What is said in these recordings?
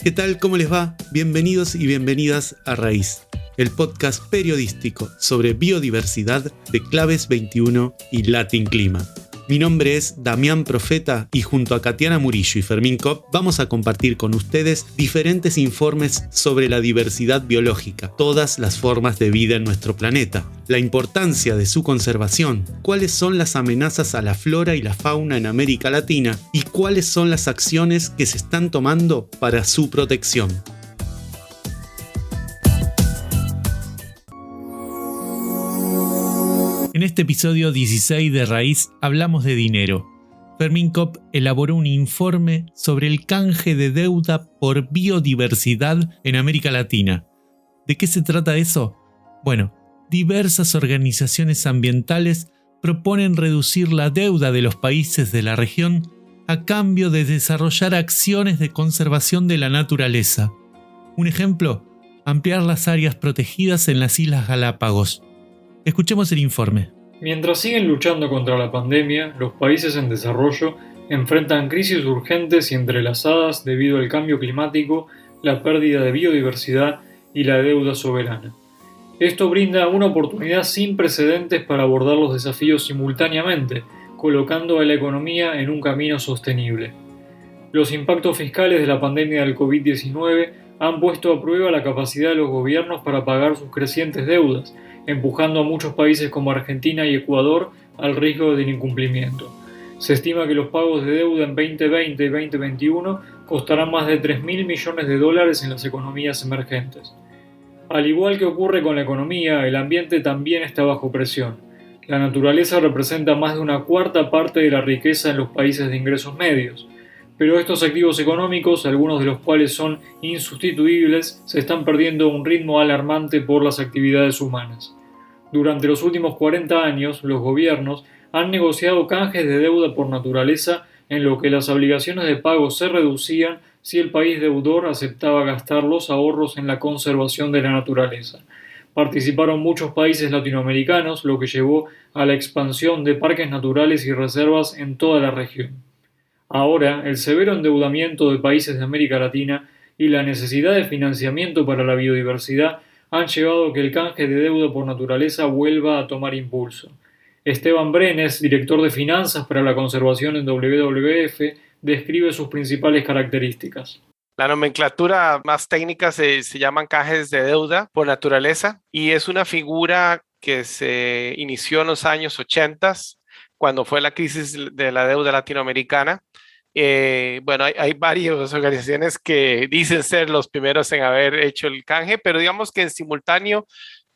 ¿Qué tal? ¿Cómo les va? Bienvenidos y bienvenidas a Raíz, el podcast periodístico sobre biodiversidad de Claves 21 y Latin Clima. Mi nombre es Damián Profeta y junto a Katiana Murillo y Fermín Kopp vamos a compartir con ustedes diferentes informes sobre la diversidad biológica, todas las formas de vida en nuestro planeta, la importancia de su conservación, cuáles son las amenazas a la flora y la fauna en América Latina y cuáles son las acciones que se están tomando para su protección. En este episodio 16 de Raíz hablamos de dinero. Fermín Kopp elaboró un informe sobre el canje de deuda por biodiversidad en América Latina. ¿De qué se trata eso? Bueno, diversas organizaciones ambientales proponen reducir la deuda de los países de la región a cambio de desarrollar acciones de conservación de la naturaleza. Un ejemplo, ampliar las áreas protegidas en las Islas Galápagos. Escuchemos el informe. Mientras siguen luchando contra la pandemia, los países en desarrollo enfrentan crisis urgentes y entrelazadas debido al cambio climático, la pérdida de biodiversidad y la deuda soberana. Esto brinda una oportunidad sin precedentes para abordar los desafíos simultáneamente, colocando a la economía en un camino sostenible. Los impactos fiscales de la pandemia del COVID-19 han puesto a prueba la capacidad de los gobiernos para pagar sus crecientes deudas, empujando a muchos países como Argentina y Ecuador al riesgo del incumplimiento. Se estima que los pagos de deuda en 2020 y 2021 costarán más de $3.000 millones en las economías emergentes. Al igual que ocurre con la economía, el ambiente también está bajo presión. La naturaleza representa más de una cuarta parte de la riqueza en los países de ingresos medios. Pero estos activos económicos, algunos de los cuales son insustituibles, se están perdiendo a un ritmo alarmante por las actividades humanas. Durante los últimos 40 años, los gobiernos han negociado canjes de deuda por naturaleza en lo que las obligaciones de pago se reducían si el país deudor aceptaba gastar los ahorros en la conservación de la naturaleza. Participaron muchos países latinoamericanos, lo que llevó a la expansión de parques naturales y reservas en toda la región. Ahora, el severo endeudamiento de países de América Latina y la necesidad de financiamiento para la biodiversidad han llevado a que el canje de deuda por naturaleza vuelva a tomar impulso. Esteban Brenes, director de finanzas para la conservación en WWF, describe sus principales características. La nomenclatura más técnica se llaman canjes de deuda por naturaleza y es una figura que se inició en los años 80 cuando fue la crisis de la deuda latinoamericana. Hay varias organizaciones que dicen ser los primeros en haber hecho el canje, pero digamos que en simultáneo,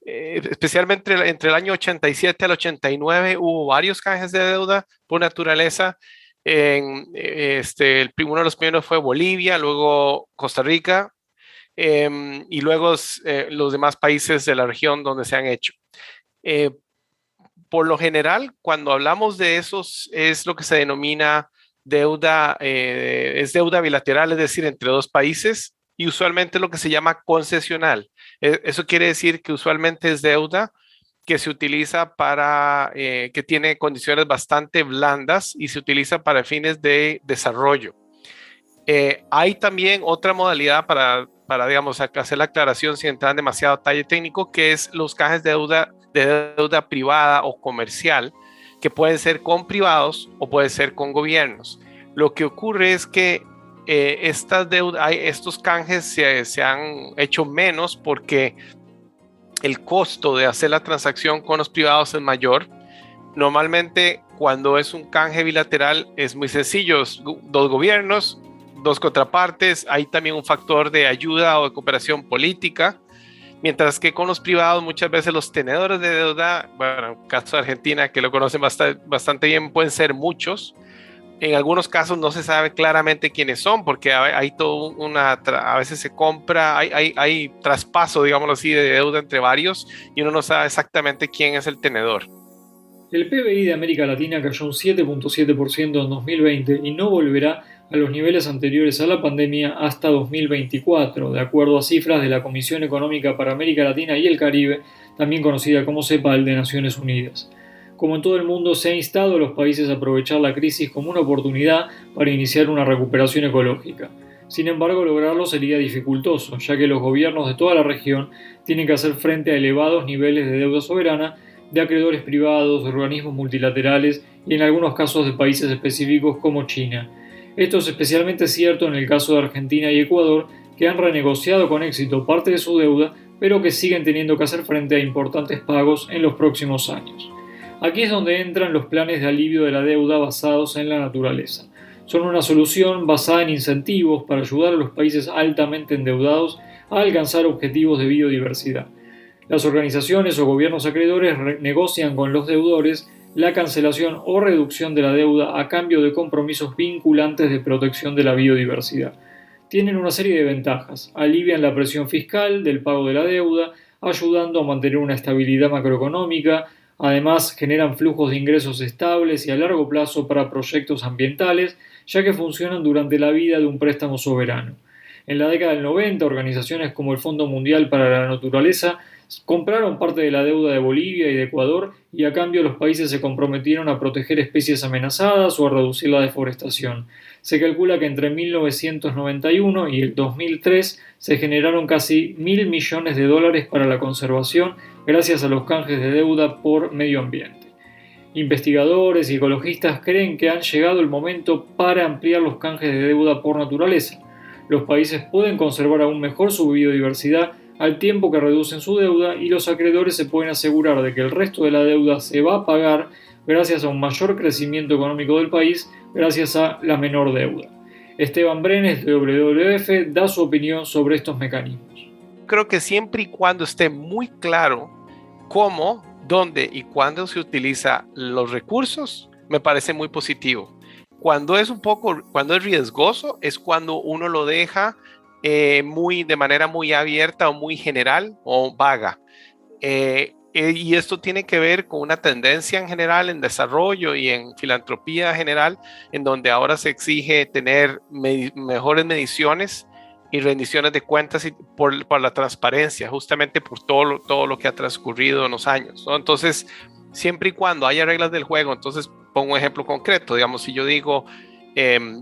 especialmente entre el año 87 al 89, hubo varios canjes de deuda por naturaleza. Uno de los primeros fue Bolivia, luego Costa Rica, y luego los demás países de la región donde se han hecho. Por lo general, cuando hablamos de esos, es lo que se denomina deuda, es deuda bilateral, es decir, entre dos países, y usualmente lo que se llama concesional. Eso quiere decir que usualmente es deuda que se utiliza que tiene condiciones bastante blandas y se utiliza para fines de desarrollo. Hay también otra modalidad para digamos, hacer la aclaración sin entrar en demasiado detalle técnico, que es los canjes de deuda privada o comercial, que pueden ser con privados o puede ser con gobiernos. Lo que ocurre es que estos canjes se han hecho menos porque el costo de hacer la transacción con los privados es mayor. Normalmente, cuando es un canje bilateral, es muy sencillo: dos gobiernos, dos contrapartes, hay también un factor de ayuda o de cooperación política, mientras que con los privados muchas veces los tenedores de deuda, bueno, en el caso de Argentina, que lo conocen bastante bien, pueden ser muchos. En algunos casos no se sabe claramente quiénes son, porque hay todo a veces se compra, hay traspaso, digámoslo así, de deuda entre varios y uno no sabe exactamente quién es el tenedor. El PBI de América Latina cayó un 7.7% en 2020 y no volverá a los niveles anteriores a la pandemia hasta 2024, de acuerdo a cifras de la Comisión Económica para América Latina y el Caribe, también conocida como CEPAL de Naciones Unidas. Como en todo el mundo, se ha instado a los países a aprovechar la crisis como una oportunidad para iniciar una recuperación ecológica. Sin embargo, lograrlo sería dificultoso, ya que los gobiernos de toda la región tienen que hacer frente a elevados niveles de deuda soberana de acreedores privados, de organismos multilaterales y en algunos casos de países específicos como China. Esto es especialmente cierto en el caso de Argentina y Ecuador, que han renegociado con éxito parte de su deuda, pero que siguen teniendo que hacer frente a importantes pagos en los próximos años. Aquí es donde entran los planes de alivio de la deuda basados en la naturaleza. Son una solución basada en incentivos para ayudar a los países altamente endeudados a alcanzar objetivos de biodiversidad. Las organizaciones o gobiernos acreedores negocian con los deudores la cancelación o reducción de la deuda a cambio de compromisos vinculantes de protección de la biodiversidad. Tienen una serie de ventajas: alivian la presión fiscal del pago de la deuda, ayudando a mantener una estabilidad macroeconómica. Además, generan flujos de ingresos estables y a largo plazo para proyectos ambientales, ya que funcionan durante la vida de un préstamo soberano. En la década del 90, organizaciones como el Fondo Mundial para la Naturaleza compraron parte de la deuda de Bolivia y de Ecuador, y a cambio los países se comprometieron a proteger especies amenazadas o a reducir la deforestación. Se calcula que entre 1991 y el 2003 se generaron casi $1.000 millones para la conservación gracias a los canjes de deuda por medio ambiente. Investigadores y ecologistas creen que han llegado el momento para ampliar los canjes de deuda por naturaleza. Los países pueden conservar aún mejor su biodiversidad al tiempo que reducen su deuda, y los acreedores se pueden asegurar de que el resto de la deuda se va a pagar gracias a un mayor crecimiento económico del país, gracias a la menor deuda. Esteban Brenes de WWF da su opinión sobre estos mecanismos. Creo que siempre y cuando esté muy claro cómo, dónde y cuándo se utiliza los recursos, me parece muy positivo. Cuando es riesgoso, es cuando uno lo deja de manera muy abierta o muy general o vaga. Y esto tiene que ver con una tendencia en general en desarrollo y en filantropía general, en donde ahora se exige tener mejores mediciones y rendiciones de cuentas por la transparencia, justamente por todo lo que ha transcurrido en los años, ¿no? Entonces, siempre y cuando haya reglas del juego, entonces pongo un ejemplo concreto. Digamos, si yo digo,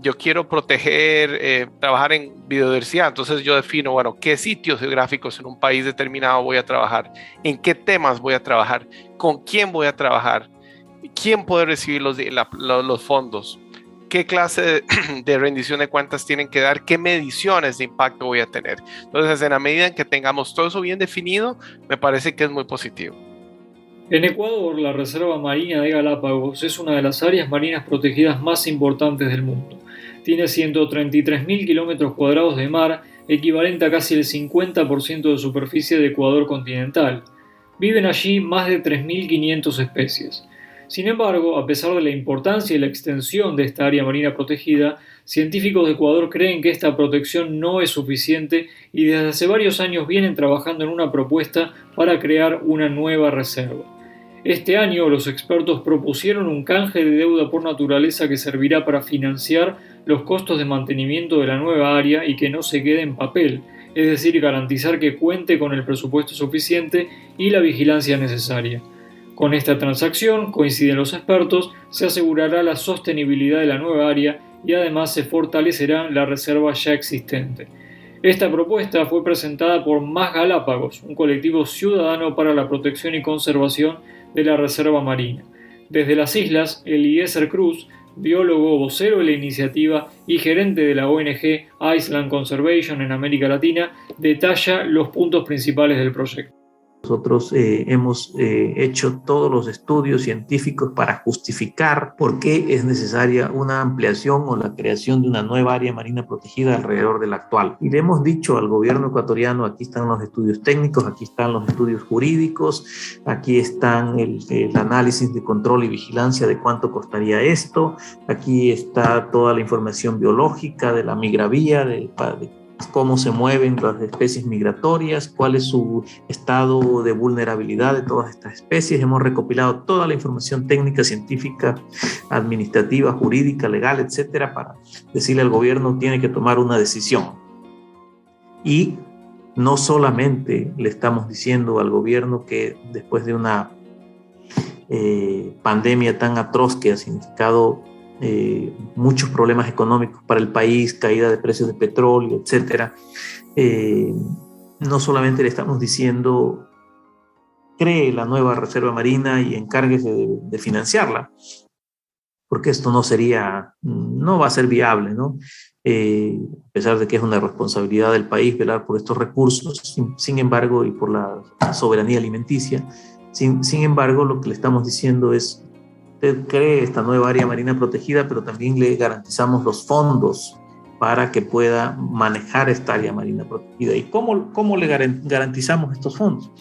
yo quiero proteger, trabajar en biodiversidad, entonces yo defino, bueno, qué sitios geográficos en un país determinado voy a trabajar, en qué temas voy a trabajar, con quién voy a trabajar, quién puede recibir los fondos, qué clase de rendición de cuentas tienen que dar, qué mediciones de impacto voy a tener. Entonces, en la medida en que tengamos todo eso bien definido, me parece que es muy positivo. En Ecuador, la Reserva Marina de Galápagos es una de las áreas marinas protegidas más importantes del mundo. Tiene 133.000 kilómetros cuadrados de mar, equivalente a casi el 50% de superficie de Ecuador continental. Viven allí más de 3.500 especies. Sin embargo, a pesar de la importancia y la extensión de esta área marina protegida, científicos de Ecuador creen que esta protección no es suficiente y desde hace varios años vienen trabajando en una propuesta para crear una nueva reserva. Este año, los expertos propusieron un canje de deuda por naturaleza que servirá para financiar los costos de mantenimiento de la nueva área y que no se quede en papel, es decir, garantizar que cuente con el presupuesto suficiente y la vigilancia necesaria. Con esta transacción, coinciden los expertos, se asegurará la sostenibilidad de la nueva área y además se fortalecerá la reserva ya existente. Esta propuesta fue presentada por Más Galápagos, un colectivo ciudadano para la protección y conservación de la reserva marina. Desde las islas, Eliezer Cruz, biólogo vocero de la iniciativa y gerente de la ONG Island Conservation en América Latina, detalla los puntos principales del proyecto. Nosotros hemos hecho todos los estudios científicos para justificar por qué es necesaria una ampliación o la creación de una nueva área marina protegida alrededor de la actual. Y le hemos dicho al gobierno ecuatoriano, aquí están los estudios técnicos, aquí están los estudios jurídicos, aquí están el análisis de control y vigilancia de cuánto costaría esto, aquí está toda la información biológica de la migravía, de cómo se mueven las especies migratorias, cuál es su estado de vulnerabilidad de todas estas especies. Hemos recopilado toda la información técnica, científica, administrativa, jurídica, legal, etcétera, para decirle al gobierno tiene que tomar una decisión. Y no solamente le estamos diciendo al gobierno que después de una pandemia tan atroz que ha significado muchos problemas económicos para el país, caída de precios de petróleo, etc. No solamente le estamos diciendo cree la nueva reserva marina y encárguese de financiarla, porque esto no va a ser viable, ¿no? A pesar de que es una responsabilidad del país velar por estos recursos, sin embargo, y por la soberanía alimenticia, sin embargo, lo que le estamos diciendo es, usted cree esta nueva área marina protegida, pero también le garantizamos los fondos para que pueda manejar esta área marina protegida. ¿Y cómo le garantizamos estos fondos?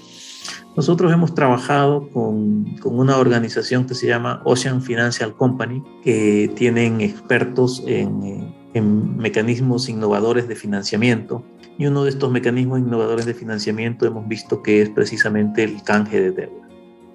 Nosotros hemos trabajado con una organización que se llama Ocean Financial Company, que tienen expertos en mecanismos innovadores de financiamiento. Y uno de estos mecanismos innovadores de financiamiento hemos visto que es precisamente el canje de deuda.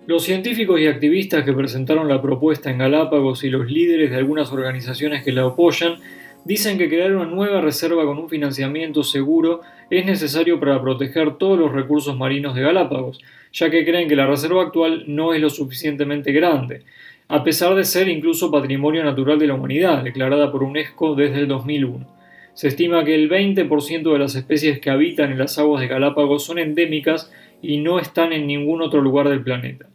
Los científicos y activistas que presentaron la propuesta en Galápagos y los líderes de algunas organizaciones que la apoyan dicen que crear una nueva reserva con un financiamiento seguro es necesario para proteger todos los recursos marinos de Galápagos, ya que creen que la reserva actual no es lo suficientemente grande, a pesar de ser incluso Patrimonio Natural de la Humanidad, declarada por UNESCO desde el 2001. Se estima que el 20% de las especies que habitan en las aguas de Galápagos son endémicas y no están en ningún otro lugar del planeta.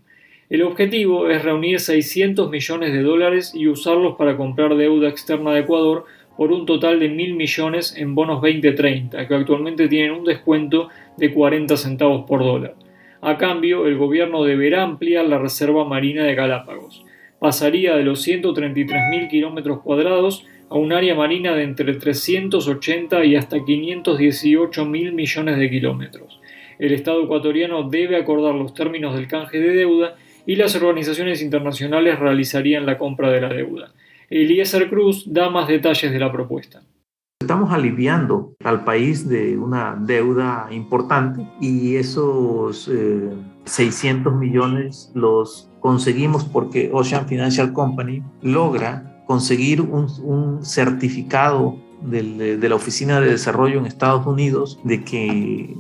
El objetivo es reunir $600 millones y usarlos para comprar deuda externa de Ecuador por un total de 1.000 millones en bonos 2030, que actualmente tienen un descuento de 40 centavos por dólar. A cambio, el gobierno deberá ampliar la reserva marina de Galápagos. Pasaría de los 133.000 kilómetros cuadrados a un área marina de entre 380 y hasta 518.000 millones de kilómetros. El Estado ecuatoriano debe acordar los términos del canje de deuda y las organizaciones internacionales realizarían la compra de la deuda. Eliezer Cruz da más detalles de la propuesta. Estamos aliviando al país de una deuda importante y esos 600 millones los conseguimos porque Ocean Financial Company logra conseguir un certificado de la Oficina de Desarrollo en Estados Unidos de que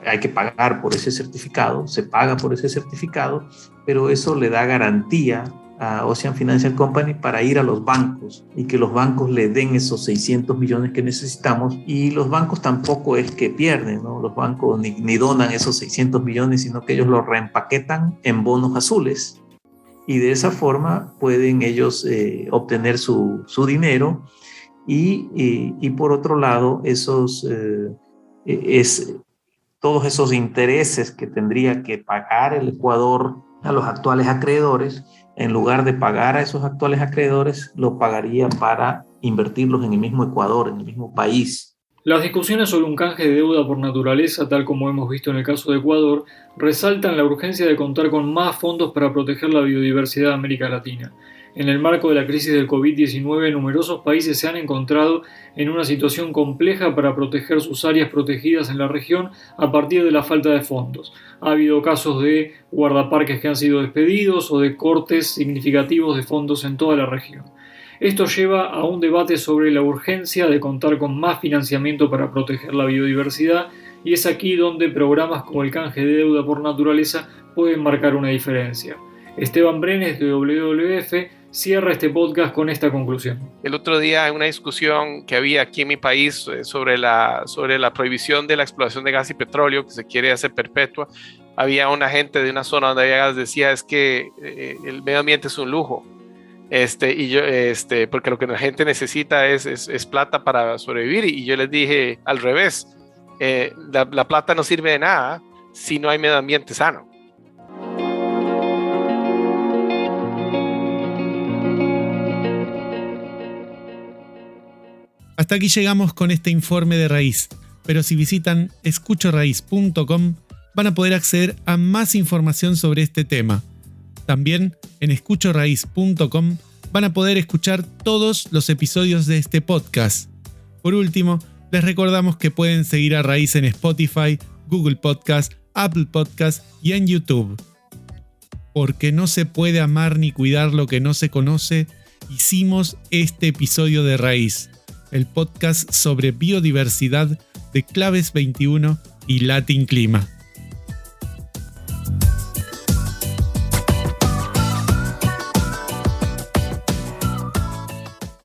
hay que pagar por ese certificado, se paga por ese certificado, pero eso le da garantía a Ocean Financial Company para ir a los bancos y que los bancos le den esos 600 millones que necesitamos, y los bancos tampoco es que pierden, ¿no? Los bancos ni donan esos 600 millones, sino que ellos los reempaquetan en bonos azules y de esa forma pueden ellos obtener su dinero y por otro lado todos esos intereses que tendría que pagar el Ecuador a los actuales acreedores, en lugar de pagar a esos actuales acreedores, lo pagaría para invertirlos en el mismo Ecuador, en el mismo país. Las discusiones sobre un canje de deuda por naturaleza, tal como hemos visto en el caso de Ecuador, resaltan la urgencia de contar con más fondos para proteger la biodiversidad de América Latina. En el marco de la crisis del COVID-19, numerosos países se han encontrado en una situación compleja para proteger sus áreas protegidas en la región a partir de la falta de fondos. Ha habido casos de guardaparques que han sido despedidos o de cortes significativos de fondos en toda la región. Esto lleva a un debate sobre la urgencia de contar con más financiamiento para proteger la biodiversidad, y es aquí donde programas como el canje de deuda por naturaleza pueden marcar una diferencia. Esteban Brenes de WWF cierra este podcast con esta conclusión. El otro día en una discusión que había aquí en mi país sobre la prohibición de la explotación de gas y petróleo que se quiere hacer perpetua, había una gente de una zona donde había gas, decía es que el medio ambiente es un lujo. Porque lo que la gente necesita es plata para sobrevivir, y yo les dije al revés, la plata no sirve de nada si no hay medio ambiente sano. Hasta aquí llegamos con este informe de Raíz, pero si visitan escuchoraíz.com van a poder acceder a más información sobre este tema. También en escuchoraíz.com van a poder escuchar todos los episodios de este podcast. Por último, les recordamos que pueden seguir a Raíz en Spotify, Google Podcast, Apple Podcast y en YouTube. Porque no se puede amar ni cuidar lo que no se conoce, hicimos este episodio de Raíz, el podcast sobre biodiversidad de Claves 21 y Latin Clima.